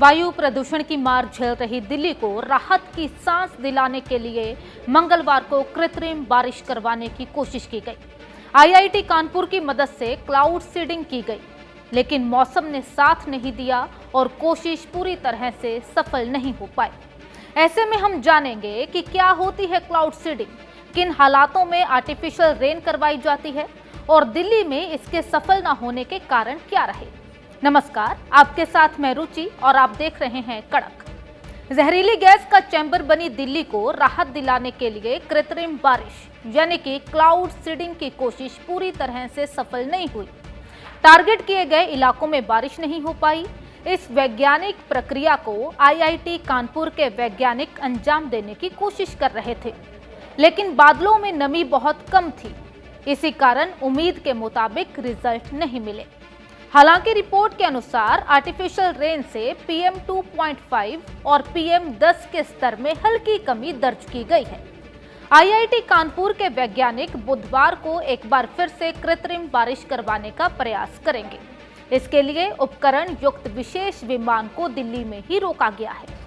वायु प्रदूषण की मार झेल रही दिल्ली को राहत की सांस दिलाने के लिए मंगलवार को कृत्रिम बारिश करवाने की कोशिश की गई। आईआईटी कानपुर की मदद से क्लाउड सीडिंग की गई, लेकिन मौसम ने साथ नहीं दिया और कोशिश पूरी तरह से सफल नहीं हो पाई। ऐसे में हम जानेंगे कि क्या होती है क्लाउड सीडिंग, किन हालातों में आर्टिफिशियल रेन करवाई जाती है और दिल्ली में इसके सफल न होने के कारण क्या रहे। नमस्कार, आपके साथ मैं रुचि और आप देख रहे हैं कड़क। जहरीली गैस का चैम्बर बनी दिल्ली को राहत दिलाने के लिए कृत्रिम बारिश यानी कि क्लाउड सीडिंग की कोशिश पूरी तरह से सफल नहीं हुई। टारगेट किए गए इलाकों में बारिश नहीं हो पाई। इस वैज्ञानिक प्रक्रिया को आईआईटी कानपुर के वैज्ञानिक अंजाम देने की कोशिश कर रहे थे, लेकिन बादलों में नमी बहुत कम थी। इसी कारण उम्मीद के मुताबिक रिजल्ट नहीं मिले। हालांकि रिपोर्ट के अनुसार आर्टिफिशियल रेन से PM 2.5 और PM 10 के स्तर में हल्की कमी दर्ज की गई है। आईआईटी कानपुर के वैज्ञानिक बुधवार को एक बार फिर से कृत्रिम बारिश करवाने का प्रयास करेंगे। इसके लिए उपकरण युक्त विशेष विमान को दिल्ली में ही रोका गया है।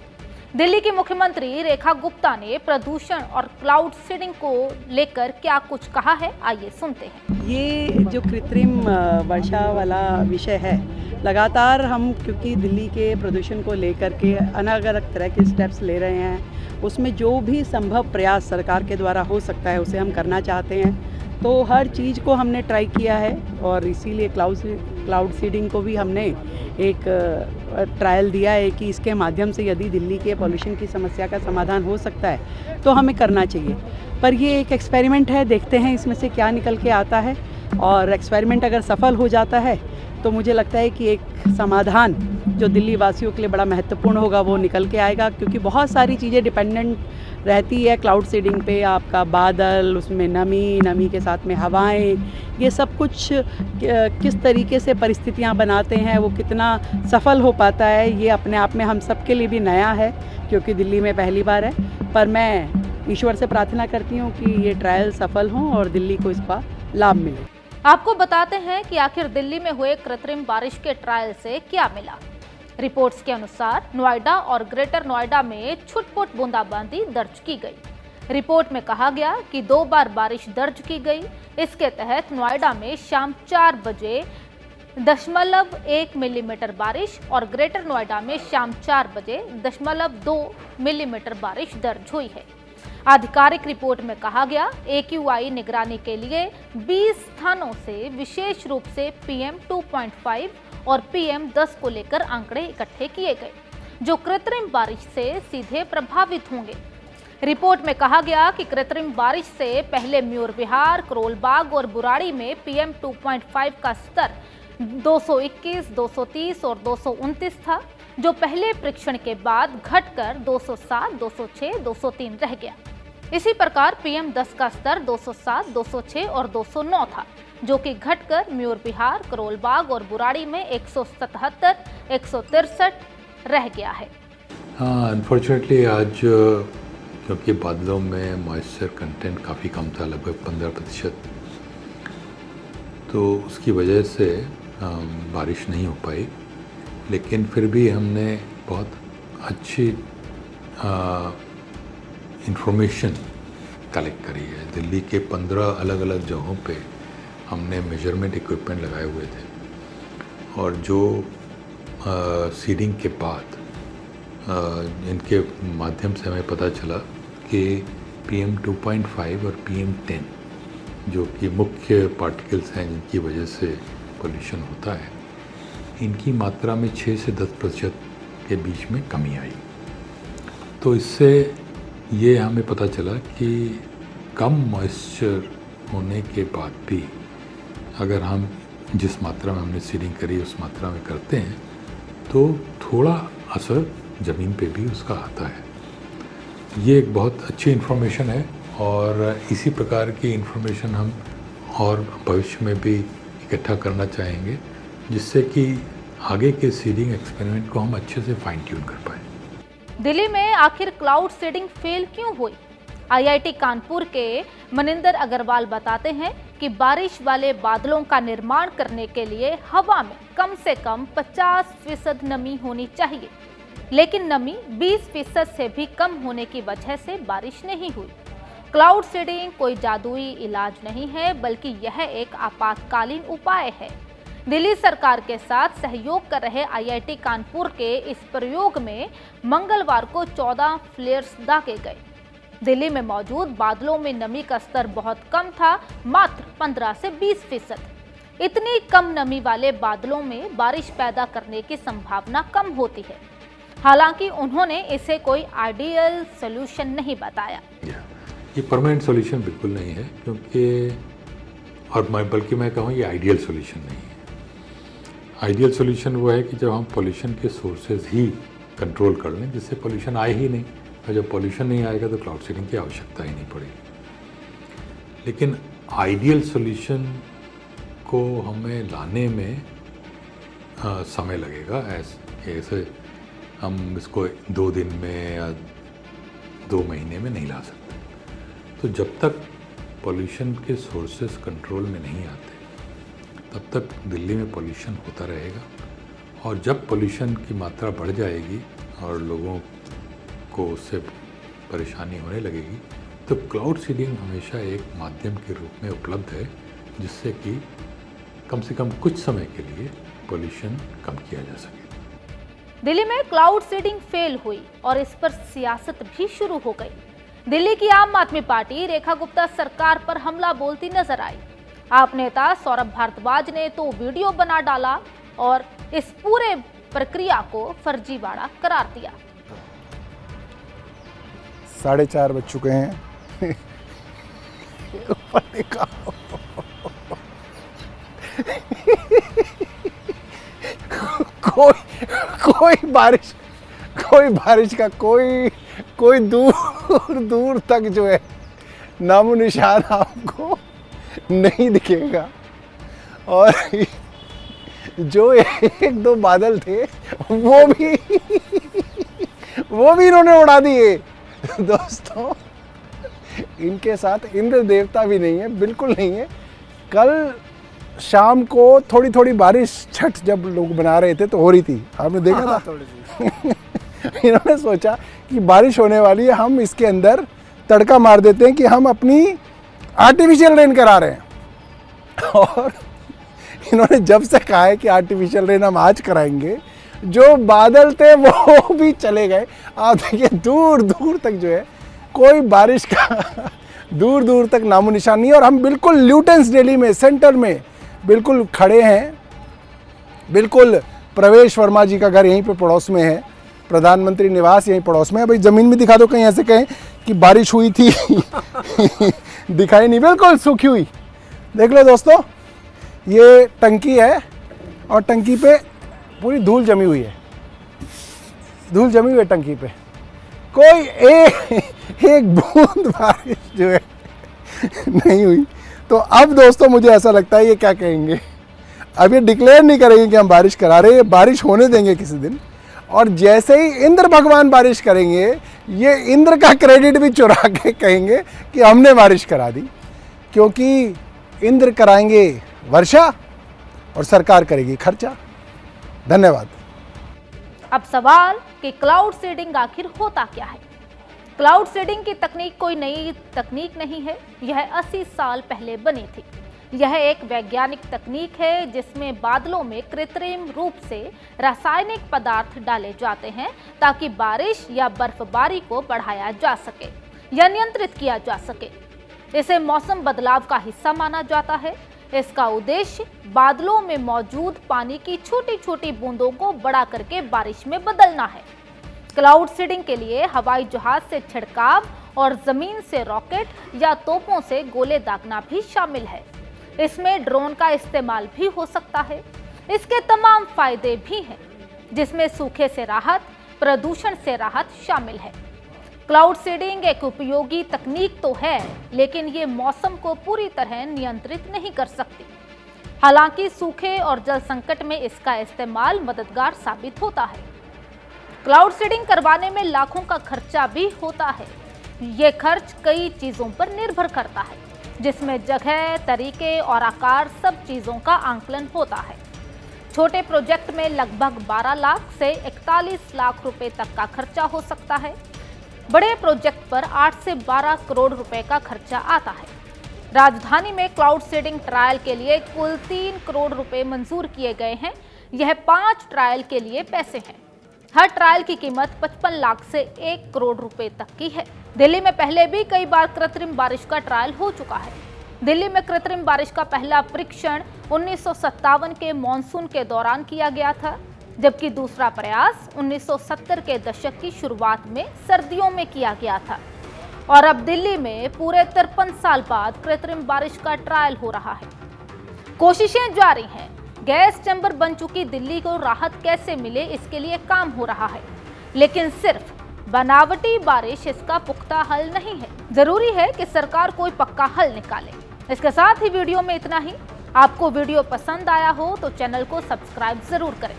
दिल्ली की मुख्यमंत्री रेखा गुप्ता ने प्रदूषण और क्लाउड सीडिंग को लेकर क्या कुछ कहा है, आइए सुनते हैं। ये जो कृत्रिम वर्षा वाला विषय है, लगातार हम क्योंकि दिल्ली के प्रदूषण को लेकर के अलग अलग तरह के स्टेप्स ले रहे हैं, उसमें जो भी संभव प्रयास सरकार के द्वारा हो सकता है उसे हम करना चाहते हैं। तो हर चीज़ को हमने ट्राई किया है और इसीलिए क्लाउड सीडिंग को भी हमने एक ट्रायल दिया है कि इसके माध्यम से यदि दिल्ली के पॉल्यूशन की समस्या का समाधान हो सकता है तो हमें करना चाहिए। पर ये एक एक्सपेरिमेंट है, देखते हैं इसमें से क्या निकल के आता है। और एक्सपेरिमेंट अगर सफल हो जाता है तो मुझे लगता है कि एक समाधान जो दिल्ली वासियों के लिए बड़ा महत्वपूर्ण होगा वो निकल के आएगा, क्योंकि बहुत सारी चीज़ें डिपेंडेंट रहती है क्लाउड सीडिंग पे। आपका बादल, उसमें नमी के साथ में हवाएं, ये सब कुछ किस तरीके से परिस्थितियां बनाते हैं, वो कितना सफल हो पाता है, ये अपने आप में हम सब के लिए भी नया है, क्योंकि दिल्ली में पहली बार है। पर मैं ईश्वर से प्रार्थना करती हूँ कि ये ट्रायल सफल हों और दिल्ली को इसका लाभ मिले। आपको बताते हैं कि आखिर दिल्ली में हुए कृत्रिम बारिश के ट्रायल से क्या मिला। रिपोर्ट्स के अनुसार नोएडा और ग्रेटर नोएडा में छुटपुट बूंदाबांदी दर्ज की गई। रिपोर्ट में कहा गया कि 2 बार बारिश दर्ज की गई। इसके तहत नोएडा में शाम 4 बजे 0.1 मिलीमीटर बारिश और ग्रेटर नोएडा में शाम 4 बजे 0.2 मिलीमीटर बारिश दर्ज हुई है। आधिकारिक रिपोर्ट में कहा गया AQI निगरानी के लिए 20 स्थानों से विशेष रूप से PM 2.5 और PM 10 को लेकर आंकड़े इकट्ठे किए गए, जो कृत्रिम बारिश से सीधे प्रभावित होंगे। रिपोर्ट में कहा गया कि कृत्रिम बारिश से पहले म्यूर विहार, करोल बाग और बुराड़ी में PM 2.5 का स्तर 221, 230 और 229 था, जो पहले परीक्षण के बाद घटकर 207, 206, 203 रह गया। इसी प्रकार PM 10 का स्तर 207, 206 और 209 था, जो कि घटकर म्यूर विहार, करोल बाग और बुराड़ी में 177, 163 रह गया है। हाँ, अनफॉर्चुनेटली आज क्योंकि बादलों में मॉइस्चर कंटेंट काफ़ी कम था, लगभग 15%, तो उसकी वजह से बारिश नहीं हो पाई। लेकिन फिर भी हमने बहुत अच्छी इंफॉर्मेशन कलेक्ट करी है। दिल्ली के 15 अलग अलग जगहों पे हमने मेजरमेंट इक्विपमेंट लगाए हुए थे, और जो सीडिंग के बाद इनके माध्यम से हमें पता चला कि PM 2.5 और PM 10 जो कि मुख्य पार्टिकल्स हैं जिनकी वजह से पोल्यूशन होता है, इनकी मात्रा में 6 से 10% के बीच में कमी आई। तो इससे ये हमें पता चला कि कम मॉइस्चर होने के बाद भी अगर हम जिस मात्रा में हमने सीडिंग करी उस मात्रा में करते हैं तो थोड़ा असर ज़मीन पे भी उसका आता है। ये एक बहुत अच्छी इन्फॉर्मेशन है और इसी प्रकार की इन्फॉर्मेशन हम और भविष्य में भी इकट्ठा करना चाहेंगे, जिससे कि आगे के सीडिंग एक्सपेरिमेंट को हम अच्छे से फाइन ट्यून कर पाएँ। दिल्ली में आखिर क्लाउड सीडिंग फेल क्यों हुई? आईआईटी कानपुर के मनिंदर अग्रवाल बताते हैं कि बारिश वाले बादलों का निर्माण करने के लिए हवा में कम से कम 50% नमी होनी चाहिए। लेकिन नमी 20% से भी कम होने की वजह से बारिश नहीं हुई। क्लाउड सीडिंग कोई जादुई इलाज नहीं है, बल्कि यह एक आपातकालीन उपाय है। दिल्ली सरकार के साथ सहयोग कर रहे आईआईटी कानपुर के इस प्रयोग में मंगलवार को 14 फ्लेयर्स दागे गए। दिल्ली में मौजूद बादलों में नमी का स्तर बहुत कम था, मात्र 15 से 20%। इतनी कम नमी वाले बादलों में बारिश पैदा करने की संभावना कम होती है। हालांकि उन्होंने इसे कोई आइडियल सॉल्यूशन नहीं बताया। ये परमानेंट सॉल्यूशन बिल्कुल नहीं है, क्योंकि और बल्कि मैं कहूँ ये आइडियल सॉल्यूशन नहीं है। आइडियल सॉल्यूशन वो है कि जब हम पोल्यूशन के सोर्सेज ही कंट्रोल कर लें, जिससे पोल्यूशन आए ही नहीं, और जब पोल्यूशन नहीं आएगा तो क्लाउड सीडिंग की आवश्यकता ही नहीं पड़ेगी। लेकिन आइडियल सॉल्यूशन को हमें लाने में समय लगेगा। ऐसे हम इसको 2 दिन में या 2 महीने में नहीं ला सकते। तो जब तक पोल्यूशन के सोर्सेज कंट्रोल में नहीं आते, तब तक दिल्ली में पोल्यूशन होता रहेगा। और जब पोल्यूशन की मात्रा बढ़ जाएगी और लोगों को उससे परेशानी होने लगेगी, तो क्लाउड सीडिंग हमेशा एक माध्यम के रूप में उपलब्ध है, जिससे कि कम से कम कुछ समय के लिए पोल्यूशन कम किया जा सके। दिल्ली में क्लाउड सीडिंग फेल हुई और इस पर सियासत भी शुरू हो गई। दिल्ली की आम आदमी पार्टी रेखा गुप्ता सरकार पर हमला बोलती नजर आई। आप नेता सौरभ भारद्वाज ने तो वीडियो बना डाला और इस पूरे प्रक्रिया को फर्जीवाड़ा करार दिया। 4:30 बज चुके हैं। कोई बारिश का कोई दूर तक जो है नामो निशान आपको नहीं दिखेगा। और जो 1-2 बादल थे वो भी इन्होंने उड़ा दिए। दोस्तों, इनके साथ इंद्र देवता भी नहीं है, बिल्कुल नहीं है। कल शाम को थोड़ी बारिश छठ जब लोग बना रहे थे तो हो रही थी, आपने देखा था थोड़ी सी। इन्होंने सोचा कि बारिश होने वाली है, हम इसके अंदर तड़का मार देते हैं कि हम अपनी आर्टिफिशियल रेन करा रहे हैं। और इन्होंने जब से कहा है कि आर्टिफिशियल रेन हम आज कराएंगे, जो बादल थे वो भी चले गए। आप देखिए दूर तक जो है कोई बारिश का दूर तक नामो निशान नहीं है। और हम बिल्कुल ल्यूटेंस दिल्ली में सेंटर में बिल्कुल खड़े हैं। बिल्कुल प्रवेश वर्मा जी का घर यहीं पे पड़ोस में है, प्रधानमंत्री निवास यहीं पड़ोस में है। भाई ज़मीन में दिखा दो, कहीं ऐसे कहें कि बारिश हुई थी। दिखाई नहीं, बिल्कुल सूखी हुई। देख लो दोस्तों, ये टंकी है और टंकी पे पूरी धूल जमी हुई है टंकी पे। कोई एक बूंद बारिश जो है नहीं हुई। तो अब दोस्तों मुझे ऐसा लगता है ये क्या कहेंगे, अब ये डिक्लेयर नहीं करेंगे कि हम बारिश करा रहे हैं, बारिश होने देंगे किसी दिन। और जैसे ही इंद्र भगवान बारिश करेंगे, ये इंद्र का क्रेडिट भी चुरा के कहेंगे कि हमने बारिश करा दी, क्योंकि इंद्र कराएंगे वर्षा और सरकार करेगी खर्चा। धन्यवाद। अब सवाल कि क्लाउड सीडिंग आखिर होता क्या है। क्लाउड सीडिंग की तकनीक कोई नई तकनीक नहीं है, यह 80 साल पहले बनी थी। यह एक वैज्ञानिक तकनीक है जिसमें बादलों में कृत्रिम रूप से रासायनिक पदार्थ डाले जाते हैं ताकि बारिश या बर्फबारी को बढ़ाया जा सके या नियंत्रित किया जा सके। इसे मौसम बदलाव का हिस्सा माना जाता है। इसका उद्देश्य बादलों में मौजूद पानी की छोटी छोटी बूंदों को बड़ा करके बारिश में बदलना है। क्लाउड सीडिंग के लिए हवाई जहाज से छिड़काव और जमीन से रॉकेट या तोपों से गोले दागना भी शामिल है। इसमें ड्रोन का इस्तेमाल भी हो सकता है। इसके तमाम फायदे भी हैं, जिसमें सूखे से राहत, प्रदूषण से राहत शामिल है। क्लाउड सीडिंग एक उपयोगी तकनीक तो है, लेकिन ये मौसम को पूरी तरह नियंत्रित नहीं कर सकती। हालांकि सूखे और जल संकट में इसका इस्तेमाल मददगार साबित होता है। क्लाउड सीडिंग करवाने में लाखों का खर्चा भी होता है। ये खर्च कई चीजों पर निर्भर करता है, जिसमें जगह, तरीके और आकार सब चीजों का आंकलन होता है। छोटे प्रोजेक्ट में लगभग 12 लाख से 41 लाख रुपए तक का खर्चा हो सकता है। बड़े प्रोजेक्ट पर 8 से 12 करोड़ रुपए का खर्चा आता है। राजधानी में क्लाउड सीडिंग ट्रायल के लिए कुल 3 करोड़ रुपए मंजूर किए गए हैं। यह 5 ट्रायल के लिए पैसे हैं। हर ट्रायल की कीमत 55 लाख से 1 करोड़ रुपए तक की है। दिल्ली में पहले भी कई बार कृत्रिम बारिश का ट्रायल हो चुका है। दिल्ली में कृत्रिम बारिश का पहला परीक्षण 1957 के मॉनसून के दौरान किया गया था, जबकि दूसरा प्रयास 1970 के दशक की शुरुआत में सर्दियों में किया गया था। और अब दिल्ली में पूरे 53 साल बाद कृत्रिम बारिश का ट्रायल हो रहा है। कोशिशें जारी हैं। गैस चैम्बर बन चुकी दिल्ली को राहत कैसे मिले, इसके लिए काम हो रहा है, लेकिन सिर्फ बनावटी बारिश इसका पुख्ता हल नहीं है। जरूरी है कि सरकार कोई पक्का हल निकाले। इसके साथ ही वीडियो में इतना ही। आपको वीडियो पसंद आया हो तो चैनल को सब्सक्राइब जरूर करें।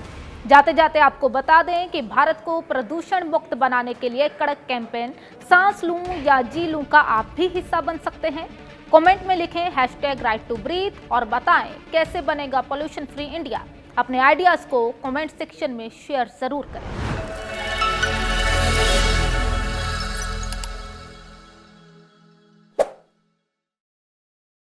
जाते जाते आपको बता दें कि भारत को प्रदूषण मुक्त बनाने के लिए कड़क कैंपेन सांस लूं या जी लूं का आप भी हिस्सा बन सकते हैं। कमेंट में लिखें #RightToBreathe और बताएं कैसे बनेगा पोल्यूशन फ्री इंडिया। अपने आइडियाज को कमेंट सेक्शन में शेयर जरूर करें।